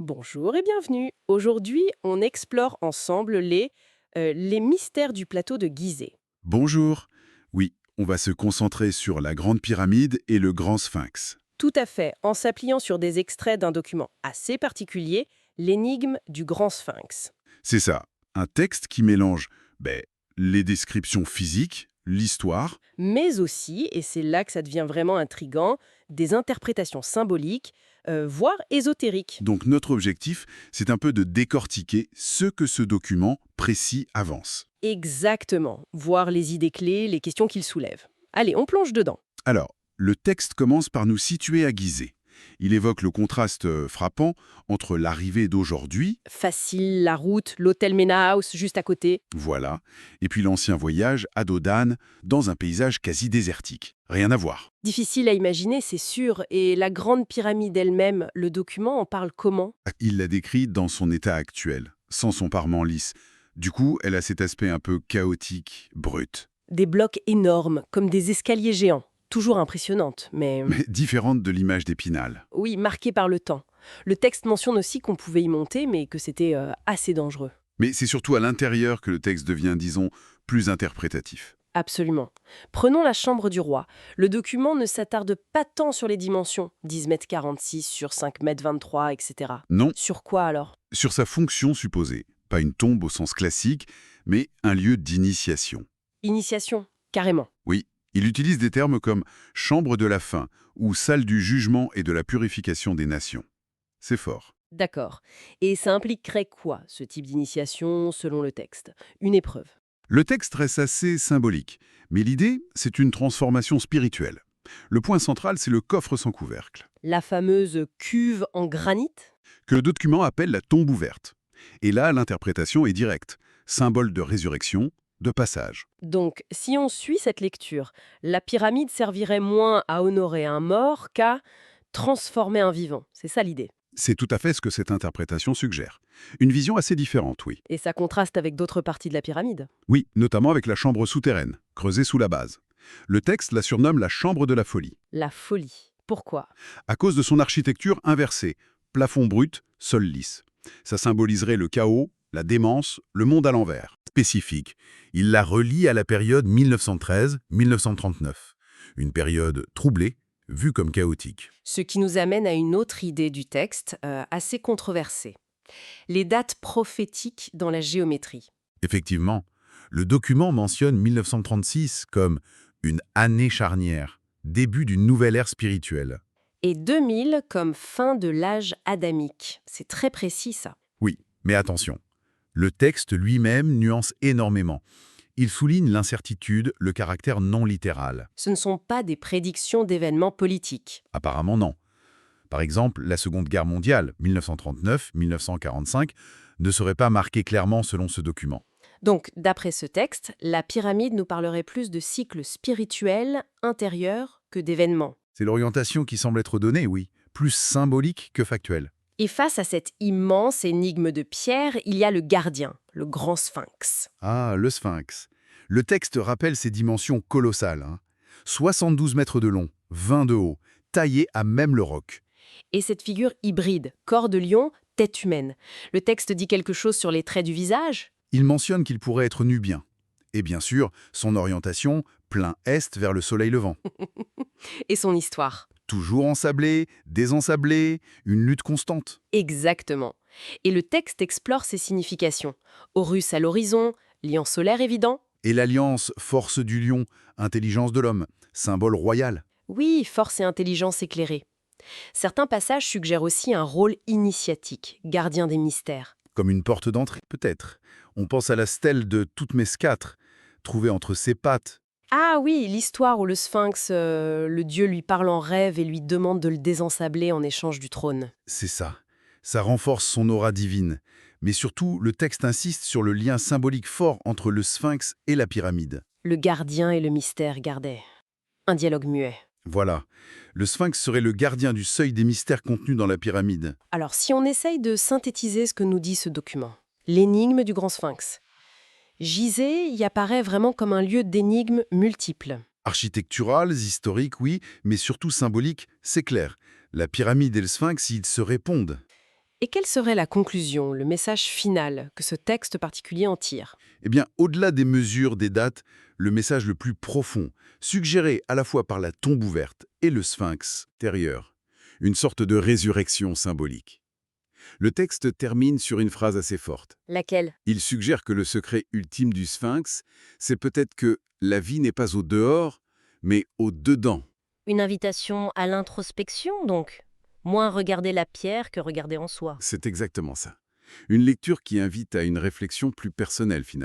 Bonjour et bienvenue. Aujourd'hui, on explore ensemble les mystères du plateau de Gizeh. Bonjour. Oui, on va se concentrer sur la Grande Pyramide et le Grand Sphinx. Tout à fait, en s'appuyant sur des extraits d'un document assez particulier, l'énigme du Grand Sphinx. C'est ça, un texte qui mélange les descriptions physiques, l'histoire. Mais aussi, et c'est là que ça devient vraiment intriguant, des interprétations symboliques, voire ésotériques. Donc notre objectif, c'est un peu de décortiquer ce que ce document précis avance. Exactement, voir les idées clés, les questions qu'il soulève. Allez, on plonge dedans. Alors, le texte commence par nous situer à Gizeh. Il évoque le contraste frappant entre l'arrivée d'aujourd'hui, Facile, la route, l'hôtel Mena House juste à côté. voilà, et puis l'ancien voyage à Dodane dans un paysage quasi désertique. Rien à voir. Difficile à imaginer, c'est sûr, et la grande pyramide elle-même, le document en parle comment? Il la décrit dans son état actuel, sans son parement lisse. Du coup, elle a cet aspect un peu chaotique, brut, Des blocs énormes, comme des escaliers géants. Toujours impressionnante, mais mais différente de l'image d'Épinal. oui, marquée par le temps. Le texte mentionne aussi qu'on pouvait y monter, mais que c'était assez dangereux. Mais c'est surtout à l'intérieur que le texte devient, disons, plus interprétatif. Absolument. Prenons la chambre du roi. Le document ne s'attarde pas tant sur les dimensions, 10 mètres 46 sur 5 mètres 23, etc. Non, Sur quoi alors? sur sa fonction supposée. Pas une tombe au sens classique, mais un lieu d'initiation. Initiation, carrément. Oui, il utilise des termes comme chambre de la fin ou salle du jugement et de la purification des nations. C'est fort. D'accord. Et ça impliquerait quoi, ce type d'initiation, selon le texte? Une épreuve. Le texte reste assez symbolique, mais l'idée, c'est une transformation spirituelle. Le point central, c'est le coffre sans couvercle, La fameuse cuve en granit? que le document appelle la tombe ouverte. Et là, l'interprétation est directe, symbole de résurrection, de passage. Donc, si on suit cette lecture, la pyramide servirait moins à honorer un mort qu'à transformer un vivant. C'est ça l'idée. C'est tout à fait ce que cette interprétation suggère. Une vision assez différente, oui. Et ça contraste avec d'autres parties de la pyramide. Oui, notamment avec la chambre souterraine, creusée sous la base. Le texte la surnomme la chambre de la folie, La folie. Pourquoi? à cause de son architecture inversée, plafond brut, sol lisse. Ça symboliserait le chaos, la démence, le monde à l'envers. Spécifique, il la relie à la période 1913-1939, une période troublée, vue comme chaotique. Ce qui nous amène à une autre idée du texte, assez controversée. Les dates prophétiques dans la géométrie. Effectivement, le document mentionne 1936 comme une année charnière, début d'une nouvelle ère spirituelle. Et 2000 comme fin de l'âge adamique. C'est très précis ça. Oui, mais attention, le texte lui-même nuance énormément. Il souligne l'incertitude, le caractère non littéral. Ce ne sont pas des prédictions d'événements politiques. Apparemment non. Par exemple, la Seconde Guerre mondiale, 1939-1945, ne serait pas marquée clairement selon ce document. Donc, d'après ce texte, la pyramide nous parlerait plus de cycles spirituels intérieurs que d'événements. C'est l'orientation qui semble être donnée, oui, plus symbolique que factuelle. Et face à cette immense énigme de pierre, il y a le gardien, le grand sphinx. Ah, le sphinx. Le texte rappelle ses dimensions colossales, hein. 72 mètres de long, 20 de haut, taillé à même le roc. Et cette figure hybride, corps de lion, tête humaine. Le texte dit quelque chose sur les traits du visage? Il mentionne qu'il pourrait être nubien. Et bien sûr, son orientation, plein est vers le soleil levant. Et son histoire? Toujours ensablé, désensablé, une lutte constante. Exactement. Et le texte explore ses significations. Horus à l'horizon, lion solaire évident. Et l'alliance force du lion, intelligence de l'homme, symbole royal. Oui, force et intelligence éclairée. Certains passages suggèrent aussi un rôle initiatique, gardien des mystères. Comme une porte d'entrée, peut-être. On pense à la stèle de Toutmès IV, trouvée entre ses pattes. Ah oui, l'histoire où le sphinx, le dieu lui parle en rêve et lui demande de le désensabler en échange du trône. C'est ça. Ça renforce son aura divine. Mais surtout, le texte insiste sur le lien symbolique fort entre le sphinx et la pyramide. Le gardien et le mystère gardaient un dialogue muet. Voilà. Le sphinx serait le gardien du seuil des mystères contenus dans la pyramide. Alors si on essaye de synthétiser ce que nous dit ce document, l'énigme du grand sphinx. Gizeh y apparaît vraiment comme un lieu d'énigmes multiples. Architecturales, historiques, oui, mais surtout symboliques, c'est clair. La pyramide et le sphinx, ils se répondent. Et quelle serait la conclusion, le message final que ce texte particulier en tire? Eh bien, au-delà des mesures, des dates, le message le plus profond, suggéré à la fois par la tombe ouverte et le sphinx intérieur, une sorte de résurrection symbolique. Le texte termine sur une phrase assez forte. Laquelle? Il suggère que le secret ultime du sphinx, c'est peut-être que la vie n'est pas au dehors, mais au dedans. Une invitation à l'introspection, donc. Moins regarder la pierre que regarder en soi. C'est exactement ça. Une lecture qui invite à une réflexion plus personnelle finalement.